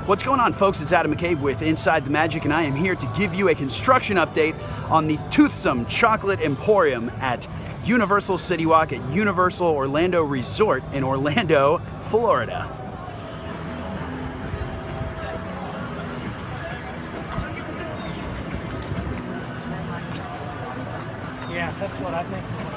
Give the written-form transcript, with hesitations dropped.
What's going on, folks? It's Adam McCabe with Inside the Magic, and I am here to give you a construction update on the Toothsome Chocolate Emporium at Universal CityWalk at Universal Orlando Resort in Orlando, Florida. Yeah, that's what I think.